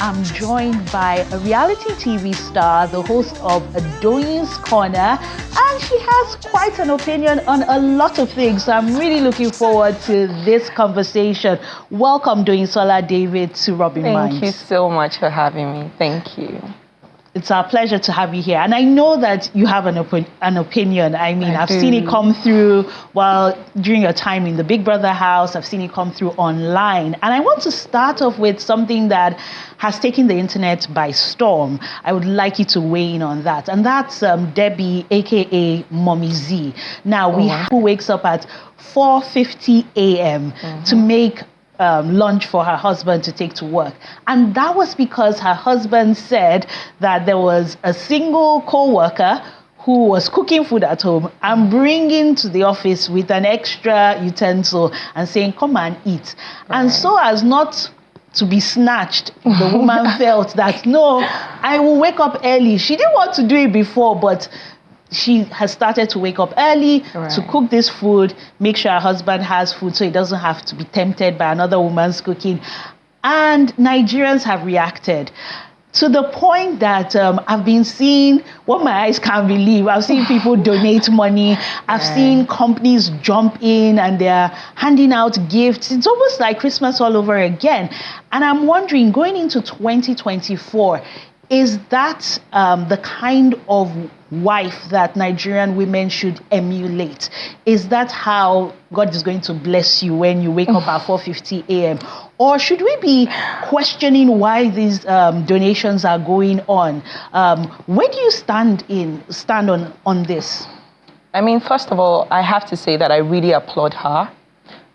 I'm joined by a reality TV star, the host of Doyin's Corner, and she has quite an opinion on a lot of things. So I'm really looking forward to this conversation. Welcome, Doyinsola David, to Robin Minds. Thank you so much for having me. Thank you. It's our pleasure to have you here. And I know that you have an opinion. I mean, I've seen it come through during your time in the Big Brother house. I've seen it come through online. And I want to start off with something that has taken the internet by storm. I would like you to weigh in on that. And that's Debbie, a.k.a. Mommy Z. Now, who wakes up at 4:50 a.m. to make lunch for her husband to take to work. And that was because her husband said that there was a single co-worker who was cooking food at home and bringing to the office with an extra utensil and saying, come and eat. Right. And so as not to be snatched, the woman felt that, no, I will wake up early. She didn't want to do it before, but she has started to wake up early to cook this food, make sure her husband has food so he doesn't have to be tempted by another woman's cooking. And Nigerians have reacted to the point that I've been seeing what my eyes can't believe. I've seen people donate money. I've seen companies jump in and they're handing out gifts. It's almost like Christmas all over again. And I'm wondering, going into 2024, is that the kind of wife that Nigerian women should emulate? Is that how God is going to bless you when you wake up at 4:50 a.m.? Or should we be questioning why these donations are going on? Where do you stand on this? I mean, first of all, I have to say that I really applaud her.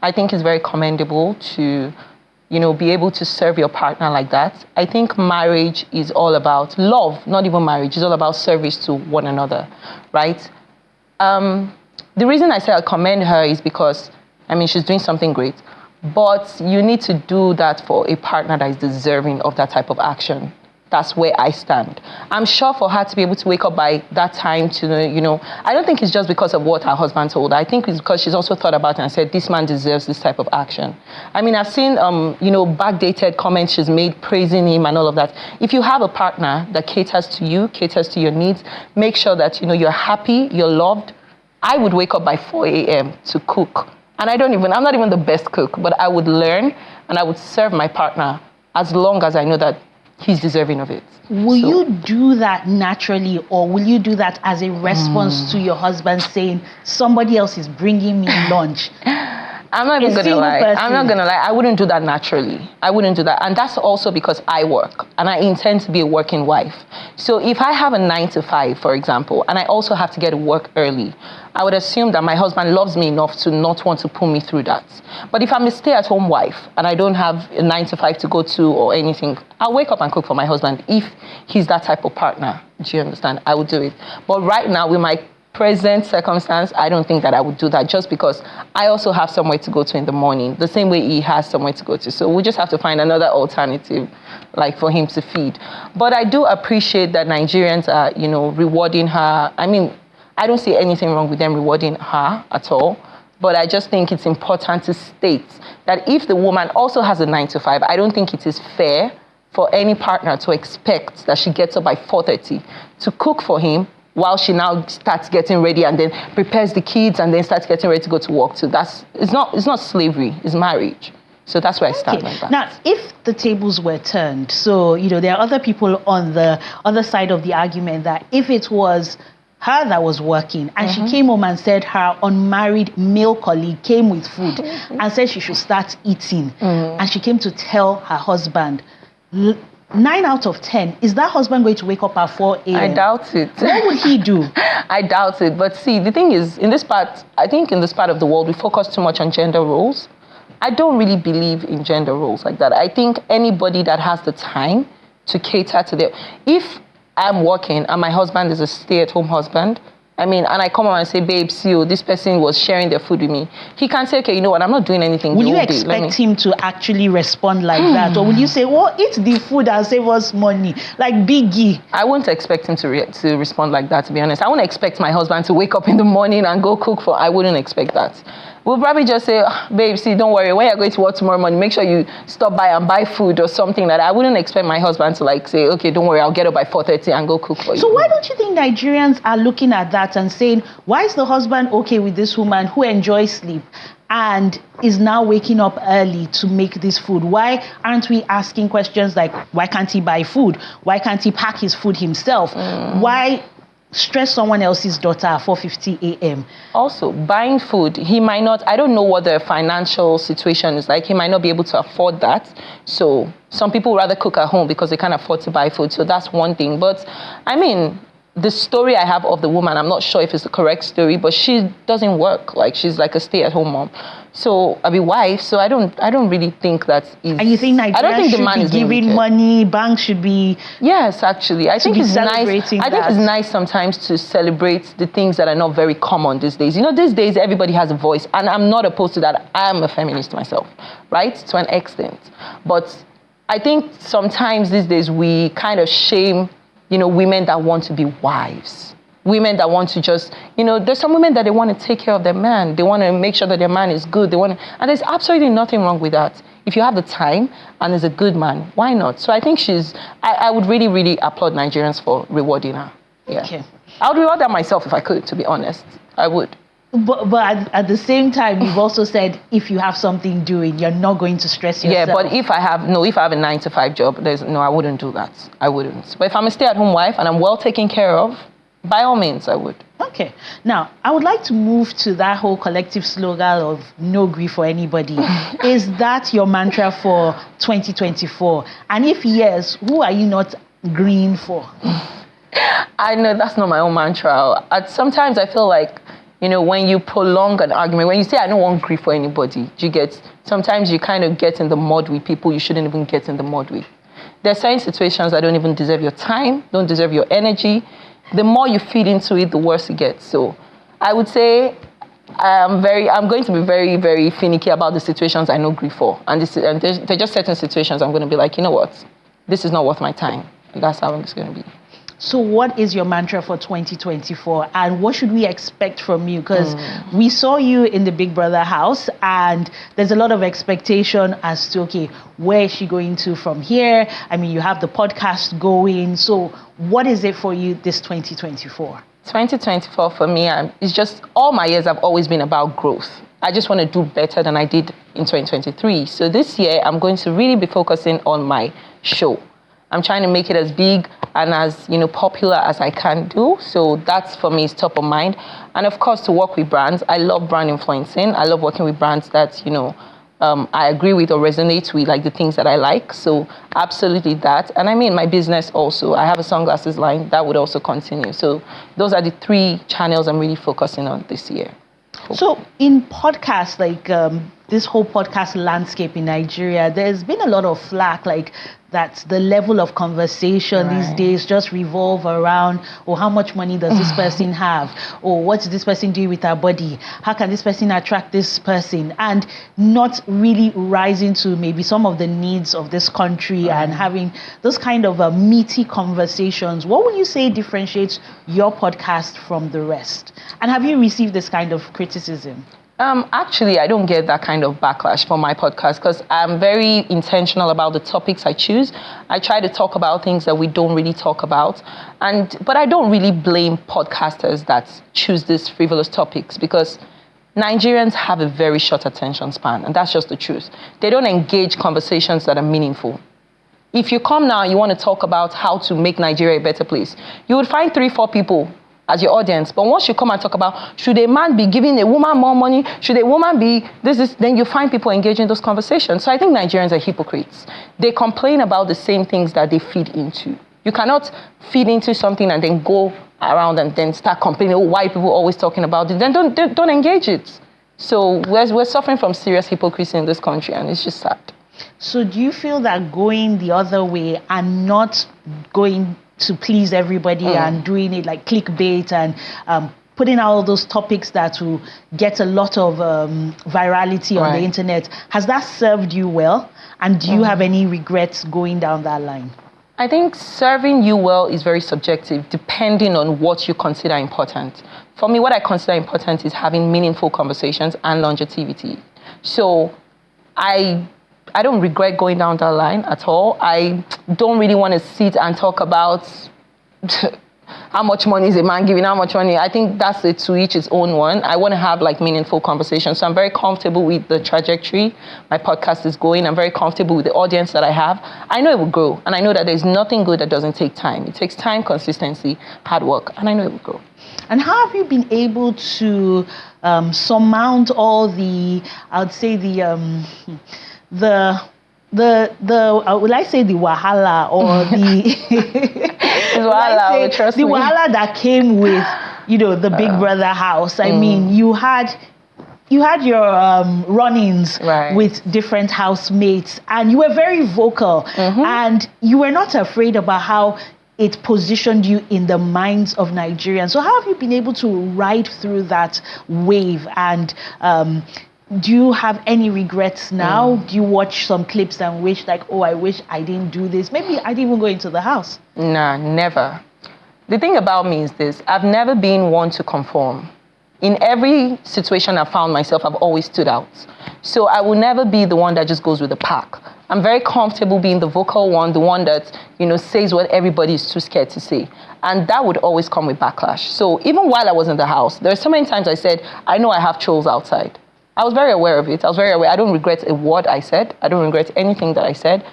I think it's very commendable to be able to serve your partner like that. I think marriage is all about love, not even marriage. It's all about service to one another, right? The reason I say I commend her is because, I mean, she's doing something great. But you need to do that for a partner that is deserving of that type of action. That's where I stand. I'm sure for her to be able to wake up by that time to, I don't think it's just because of what her husband told her. I think it's because she's also thought about it and said, this man deserves this type of action. I mean, I've seen, backdated comments she's made praising him and all of that. If you have a partner that caters to you, caters to your needs, make sure that, you're happy, you're loved. I would wake up by 4 a.m. to cook. And I'm not even the best cook, but I would learn and I would serve my partner as long as I know that he's deserving of it. Will you do that naturally, or will you do that as a response to your husband saying, somebody else is bringing me lunch? I'm not even going to lie. I'm not going to lie. I wouldn't do that naturally. I wouldn't do that. And that's also because I work and I intend to be a working wife. So if I have a 9 to 5, for example, and I also have to get to work early, I would assume that my husband loves me enough to not want to pull me through that. But if I'm a stay-at-home wife and I don't have a 9 to 5 to go to or anything, I'll wake up and cook for my husband if he's that type of partner. Do you understand? I would do it. But right now, with my present circumstance, I don't think that I would do that, just because I also have somewhere to go to in the morning, the same way he has somewhere to go to. So we just have to find another alternative, like for him to feed. But I do appreciate that Nigerians are, rewarding her. I mean, I don't see anything wrong with them rewarding her at all. But I just think it's important to state that if the woman also has a 9 to 5, I don't think it is fair for any partner to expect that she gets up by 4:30 to cook for him while she now starts getting ready and then prepares the kids and then starts getting ready to go to work too. It's not slavery, it's marriage. So that's where I stand like that. Now, if the tables were turned, so, there are other people on the other side of the argument that if it was her that was working and she came home and said her unmarried male colleague came with food and said she should start eating, and she came to tell her husband, 9 out of 10, is that husband going to wake up at 4 a.m.? I doubt it. What would he do? I doubt it. But see, the thing is, in this part of the world, we focus too much on gender roles. I don't really believe in gender roles like that. I think anybody that has the time to cater to if I'm working and my husband is a stay-at-home husband, I mean, and I come on and say, babe, see, this person was sharing their food with me. He can say, okay, you know what, I'm not doing anything. Will you expect him to actually respond like that? Or will you say, well, eat the food and save us money, like Biggie? I won't expect him to respond like that, to be honest. I won't expect my husband to wake up in the morning and go cook I wouldn't expect that. we'll probably just say, babe, see, don't worry. When you're going to work tomorrow morning, make sure you stop by and buy food or something like that. I wouldn't expect my husband to like say, okay, don't worry, I'll get up by 4:30 and go cook for you. So why don't you think Nigerians are looking at that and saying, why is the husband okay with this woman who enjoys sleep and is now waking up early to make this food? Why aren't we asking questions like, why can't he buy food? Why can't he pack his food himself? Why stress someone else's daughter at 4:50 a.m.? Also, buying food, he might not, I don't know what the financial situation is like. He might not be able to afford that. So some people rather cook at home because they can't afford to buy food. So that's one thing. But I mean, the story I have of the woman, I'm not sure if it's the correct story, but she doesn't work. Like, she's like a stay-at-home mom. So, I mean, wife. So I don't really think that is. And you think Nigeria should be giving money, banks should be? Yes, actually, I think it's nice. I think it's nice sometimes to celebrate the things that are not very common these days. You know, these days everybody has a voice, and I'm not opposed to that. I'm a feminist myself, right, to an extent. But I think sometimes these days we kind of shame, you know, women that want to be wives. Women that want to just, you know, there's some women that they want to take care of their man. They want to make sure that their man is good. And there's absolutely nothing wrong with that. If you have the time and is a good man, why not? So I think I would really, really applaud Nigerians for rewarding her. Yeah. Okay. I would reward her myself if I could, to be honest. I would. But at the same time, you've also said if you have something doing, you're not going to stress yourself. Yeah, but if I have a 9-to-5 job, I wouldn't do that. I wouldn't. But if I'm a stay-at-home wife and I'm well taken care of, by all means, I would. Okay. Now, I would like to move to that whole collective slogan of no grief for anybody. Is that your mantra for 2024? And if yes, who are you not grieving for? I know that's not my own mantra. Sometimes I feel like, you know, when you prolong an argument, when you say I don't want grief for anybody, sometimes you kind of get in the mud with people you shouldn't even get in the mud with. There are certain situations that don't even deserve your time, don't deserve your energy. The more you feed into it, the worse it gets. So I would say I'm going to be very, very finicky about the situations I know grief for. And there's just certain situations I'm going to be like, you know what? This is not worth my time. And that's how it's going to be. So what is your mantra for 2024? And what should we expect from you? Because we saw you in the Big Brother house, and there's a lot of expectation as to, okay, where is she going to from here? I mean, you have the podcast going. So what is it for you this 2024? 2024 for me, it's just all my years have always been about growth. I just want to do better than I did in 2023. So this year, I'm going to really be focusing on my show. I'm trying to make it as big and as, you know, popular as I can do. So that's, for me, is top of mind. And of course, to work with brands. I love brand influencing. I love working with brands that, you know, I agree with or resonate with, like the things that I like. So absolutely that. And I mean, my business also. I have a sunglasses line that would also continue. So those are the 3 channels I'm really focusing on this year. So in podcasts, like this whole podcast landscape in Nigeria, there's been a lot of flack, like that the level of conversation these days just revolve around, or how much money does this person have? Or what's this person doing with her body? How can this person attract this person? And not really rising to maybe some of the needs of this country and having those kind of meaty conversations. What would you say differentiates your podcast from the rest? And have you received this kind of criticism? Actually, I don't get that kind of backlash for my podcast because I'm very intentional about the topics I choose. I try to talk about things that we don't really talk about. But I don't really blame podcasters that choose these frivolous topics because Nigerians have a very short attention span, and that's just the truth. They don't engage conversations that are meaningful. If you come now and you want to talk about how to make Nigeria a better place, you would find 3-4 people as your audience. But once you come and talk about, should a man be giving a woman more money? Should a woman be then you find people engaging in those conversations. So I think Nigerians are hypocrites. They complain about the same things that they feed into. You cannot feed into something and then go around and then start complaining, oh, why people always talking about it? Then don't engage it. So we're suffering from serious hypocrisy in this country, and it's just sad. So do you feel that going the other way and not going to please everybody and doing it like clickbait and putting out all those topics that will get a lot of virality on the internet, has that served you well? And do you have any regrets going down that line? I think serving you well is very subjective, depending on what you consider important. For me, what I consider important is having meaningful conversations and longevity. So I don't regret going down that line at all. I don't really want to sit and talk about how much money is a man giving, how much money. I think that's it, to each its own one. I want to have like meaningful conversations. So I'm very comfortable with the trajectory my podcast is going. I'm very comfortable with the audience that I have. I know it will grow. And I know that there's nothing good that doesn't take time. It takes time, consistency, hard work. And I know it will grow. And how have you been able to surmount all the, I would say will I say the wahala or the the wahala that came with, the Big Brother house? I mean, you had your run-ins with different housemates, and you were very vocal, and you were not afraid about how it positioned you in the minds of Nigerians. So how have you been able to ride through that wave? And do you have any regrets now? Do you watch some clips and wish like, oh, I wish I didn't do this? Maybe I didn't even go into the house. Nah, never. The thing about me is this: I've never been one to conform. In every situation I found myself, I've always stood out. So I will never be the one that just goes with the pack. I'm very comfortable being the vocal one, the one that, says what everybody is too scared to say. And that would always come with backlash. So even while I was in the house, there are so many times I said, I know I have trolls outside. I was very aware of it. I don't regret a word I said. I don't regret anything that I said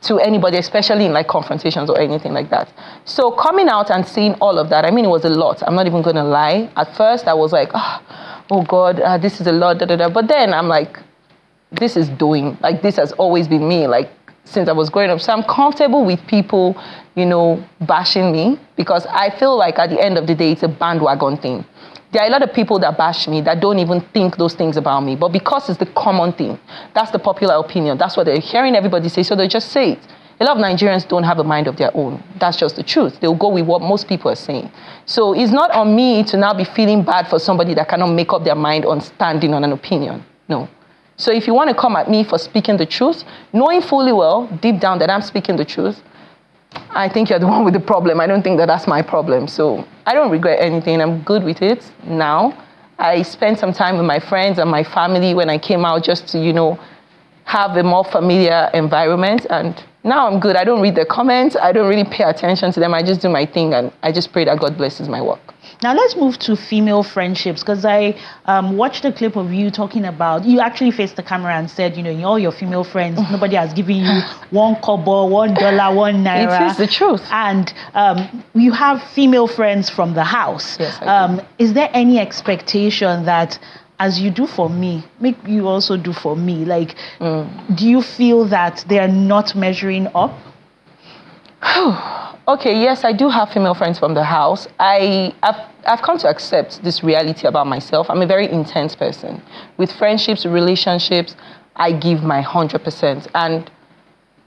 to anybody, especially in like confrontations or anything like that. So coming out and seeing all of that, I mean, it was a lot. I'm not even going to lie. At first, I was like, oh God, this is a lot, But then I'm like, this is doing, like, this has always been me, like, since I was growing up. So I'm comfortable with people, bashing me, because I feel like at the end of the day, it's a bandwagon thing. There are a lot of people that bash me that don't even think those things about me. But because it's the common thing, that's the popular opinion, that's what they're hearing everybody say, so they just say it. A lot of Nigerians don't have a mind of their own. That's just the truth. They'll go with what most people are saying. So it's not on me to now be feeling bad for somebody that cannot make up their mind on standing on an opinion. No. So if you want to come at me for speaking the truth, knowing fully well, deep down, that I'm speaking the truth, I think you're the one with the problem. I don't think that that's my problem. So I don't regret anything. I'm good with it now. I spent some time with my friends and my family when I came out, just to, have a more familiar environment. And now I'm good. I don't read the comments. I don't really pay attention to them. I just do my thing, and I just pray that God blesses my work. Now let's move to female friendships, because I watched a clip of you talking about, you actually faced the camera and said, in all your female friends, nobody has given you $1, $1, ₦1. It is the truth. And you have female friends from the house. Yes, I do. Is there any expectation that, as you do for me, make you also do for me? Like, do you feel that they are not measuring up? Okay, yes, I do have female friends from the house. I've come to accept this reality about myself. I'm a very intense person. With friendships, relationships, I give my 100%. And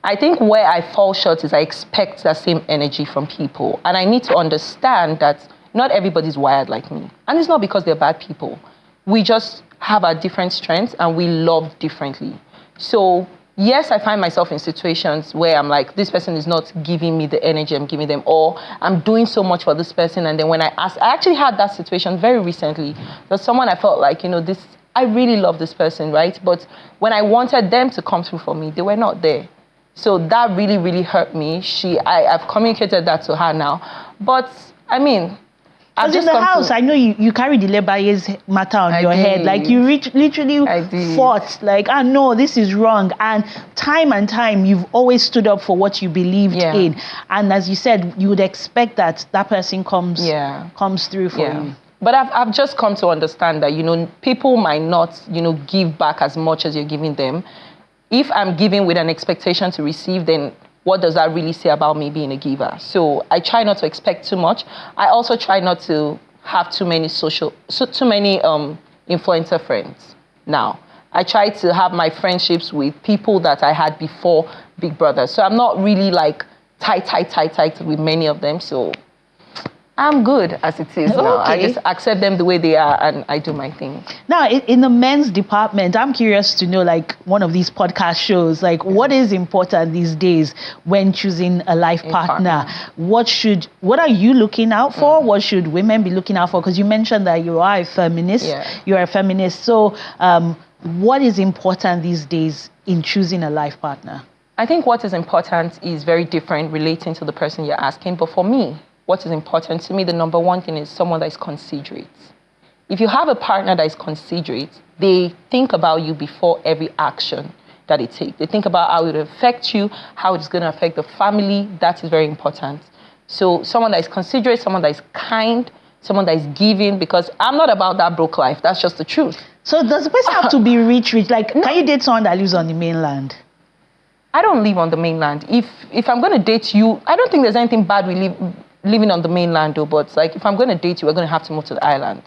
I think where I fall short is I expect that same energy from people. And I need to understand that not everybody's wired like me. And it's not because they're bad people. We just have our different strengths and we love differently. So yes, I find myself in situations where I'm like, this person is not giving me the energy I'm giving them, or I'm doing so much for this person. And then when I actually had that situation very recently. There's someone I felt like, I really love this person, right? But when I wanted them to come through for me, they were not there. So that really, really hurt me. I've communicated that to her now. But I mean, because in the house, I know you carry the Lebaye's matter on your head. Like, you literally fought, like, no, this is wrong. And time, you've always stood up for what you believed in. And as you said, you would expect that person comes through for you. But I've just come to understand that, people might not, give back as much as you're giving them. If I'm giving with an expectation to receive, then what does that really say about me being a giver? So I try not to expect too much. I also try not to have too many influencer friends now. I try to have my friendships with people that I had before Big Brother. So I'm not really like tight with many of them. So I'm good as it is now. I just accept them the way they are and I do my thing. Now, in the men's department, I'm curious to know, like, one of these podcast shows, like, what is important these days when choosing a life partner? What are you looking out for? What should women be looking out for? Because you mentioned that you are a feminist. Yeah. You're a feminist. So what is important these days in choosing a life partner? I think what is important is very different relating to the person you're asking. But for me, what is important to me, the number one thing is someone that is considerate. If you have a partner that is considerate, they think about you before every action that they take. They think about how it will affect you, how it's going to affect the family. That is very important. So someone that is considerate, someone that is kind, someone that is giving, because I'm not about that broke life. That's just the truth. So does the person have to be rich? Like, can you date someone that lives on the mainland? I don't live on the mainland. If I'm going to date you, I don't think there's anything bad with living on the mainland, though, but like if I'm going to date you, we're going to have to move to the island.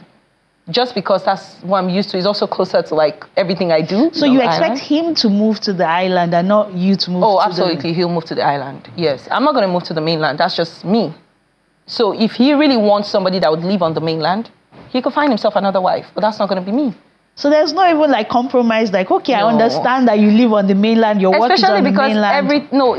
Just because that's what I'm used to. It's also closer to like everything I do. So you expect him to move to the island and not you to move to the island? Oh, absolutely. He'll move to the island. Yes. I'm not going to move to the mainland. That's just me. So if he really wants somebody that would live on the mainland, he could find himself another wife, but that's not going to be me. So there's not even like compromise, like, okay, no. I understand that you live on the mainland, your work is on the mainland.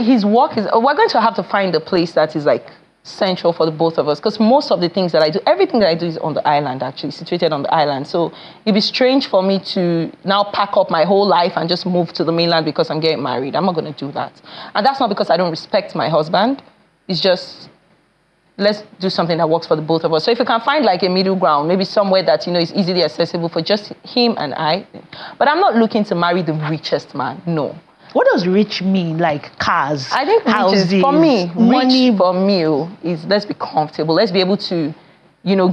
His work is, we're going to have to find a place that is like central for the both of us, because most of the things that I do, everything that I do is on the island, actually, situated on the island. So it'd be strange for me to now pack up my whole life and just move to the mainland because I'm getting married. I'm not going to do that. And that's not because I don't respect my husband. It's just, let's do something that works for the both of us. So if you can find like a middle ground, maybe somewhere that, is easily accessible for just him and I. But I'm not looking to marry the richest man, no. What does rich mean? Like cars, I think houses, for me, money for me is let's be comfortable. Let's be able to,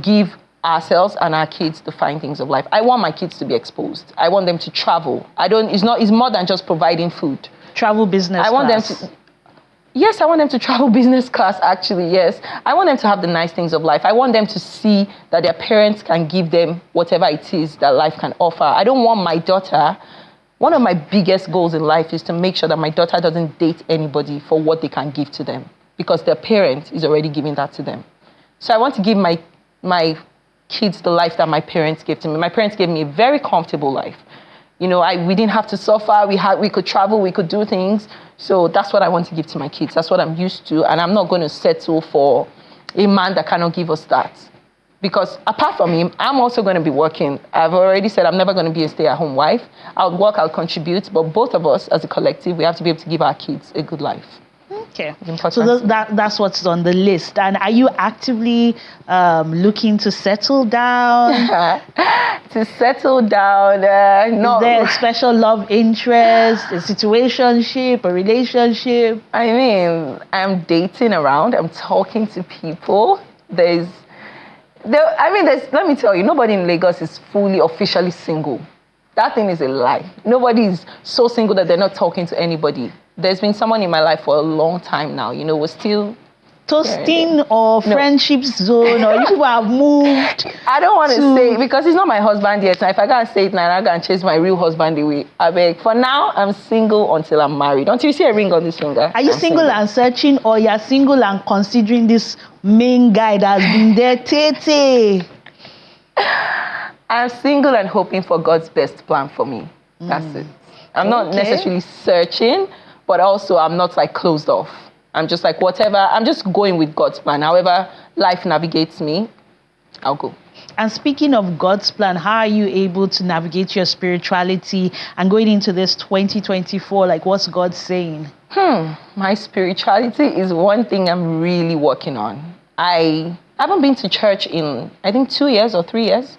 give ourselves and our kids the fine things of life. I want my kids to be exposed. I want them to travel. It's more than just providing food. Travel business class. Yes, I want them to travel business class, actually, yes. I want them to have the nice things of life. I want them to see that their parents can give them whatever it is that life can offer. I don't want my daughter. One of my biggest goals in life is to make sure that my daughter doesn't date anybody for what they can give to them, because their parent is already giving that to them. So I want to give my kids the life that my parents gave to me. My parents gave me a very comfortable life. We didn't have to suffer. We could travel. We could do things. So that's what I want to give to my kids. That's what I'm used to. And I'm not going to settle for a man that cannot give us that. Because apart from him, I'm also going to be working. I've already said I'm never going to be a stay-at-home wife. I'll work, I'll contribute, but both of us as a collective, we have to be able to give our kids a good life. Okay. So that's what's on the list. And are you actively looking to settle down? To settle down? No. Is there a special love interest, a situationship, a relationship? I mean, I'm dating around. I'm talking to people. Let me tell you, nobody in Lagos is fully, officially single. That thing is a lie. Nobody is so single that they're not talking to anybody. There's been someone in my life for a long time now. We're still toasting or friendship zone, or you people have moved. I don't want to say, because he's not my husband yet. Now, if I gotta say it now, I'm gonna chase my real husband away. I beg. For now, I'm single until I'm married. Until you see a ring on this finger. Are you single and searching, or you're single and considering this main guy that has been there, Tete? I'm single and hoping for God's best plan for me. That's it. I'm not necessarily searching, but also I'm not like closed off. I'm just like whatever. I'm just going with God's plan. However life navigates me, I'll go. And speaking of God's plan, how are you able to navigate your spirituality and going into this 2024? Like, what's God saying? My spirituality is one thing I'm really working on. I haven't been to church in, I think, 2 years or 3 years.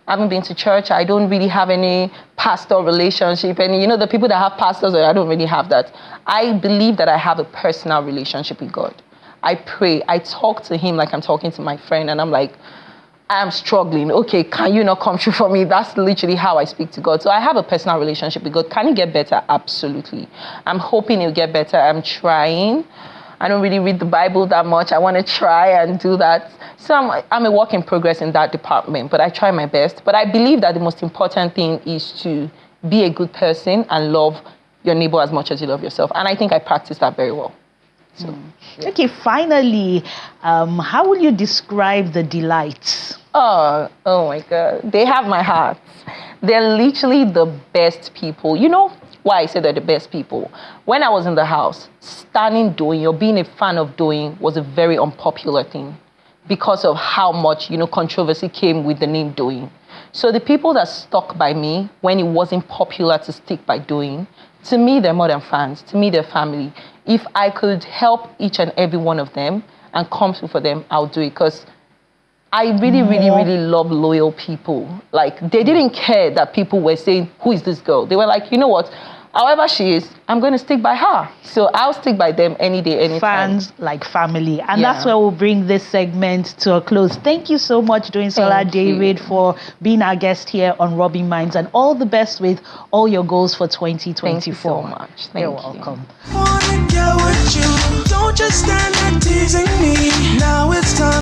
I haven't been to church. I don't really have any pastor relationship. And the people that have pastors, I don't really have that. I believe that I have a personal relationship with God. I pray. I talk to him like I'm talking to my friend. And I'm like, I'm struggling. Okay, can you not come through for me? That's literally how I speak to God. So I have a personal relationship with God. Can it get better? Absolutely. I'm hoping it'll get better. I'm trying. I don't really read the Bible that much. I want to try and do that. So I'm a work in progress in that department, but I try my best. But I believe that the most important thing is to be a good person and love your neighbor as much as you love yourself. And I think I practice that very well. So, Okay, finally, how will you describe the Delights? Oh my God. They have my heart. They're literally the best people. You know why I say they're the best people? When I was in the house, standing Doyin or being a fan of Doyin was a very unpopular thing because of how much, controversy came with the name Doyin. So the people that stuck by me when it wasn't popular to stick by Doyin, to me, they're more than fans. To me, they're family. If I could help each and every one of them and come through for them, I'll do it, because I really, really, really love loyal people. Like, they didn't care that people were saying, who is this girl? They were like, you know what? However she is, I'm going to stick by her. So I'll stick by them any day, anytime. Fans like family. And that's where we'll bring this segment to a close. Thank you so much, Doyinsola David, for being our guest here on Rubbing Minds, and all the best with all your goals for 2024. Thank you so much. You're welcome. Don't just stand there teasing me. Now it's time.